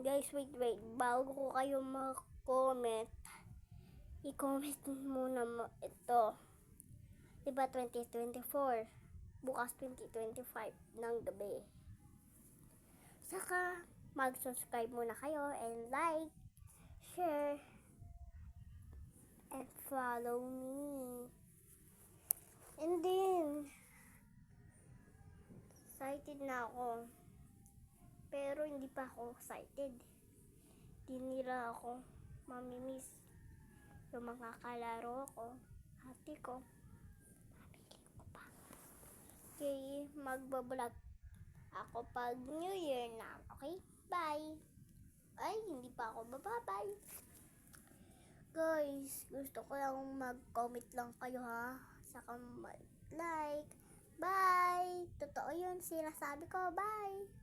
Guys, wait. Bago ko kayo mag-comment, i-comment muna mo ito. Diba 2024? Bukas 2025 ng gabi. Saka, mag-subscribe muna kayo and like, share, and follow me. And then, excited na ako. Pero hindi pa ako excited. Di nila ako mamimiss. Yung mga kalaro ko, ate ko, pamilya ko pa. Okay, magbablog ako pag New Year na. Okay? Bye! Ay, hindi pa ako bababay. Guys, gusto ko lang mag-comment lang kayo ha. Saka mag-like. Bye! Totoo yun, sinasabi ko. Bye!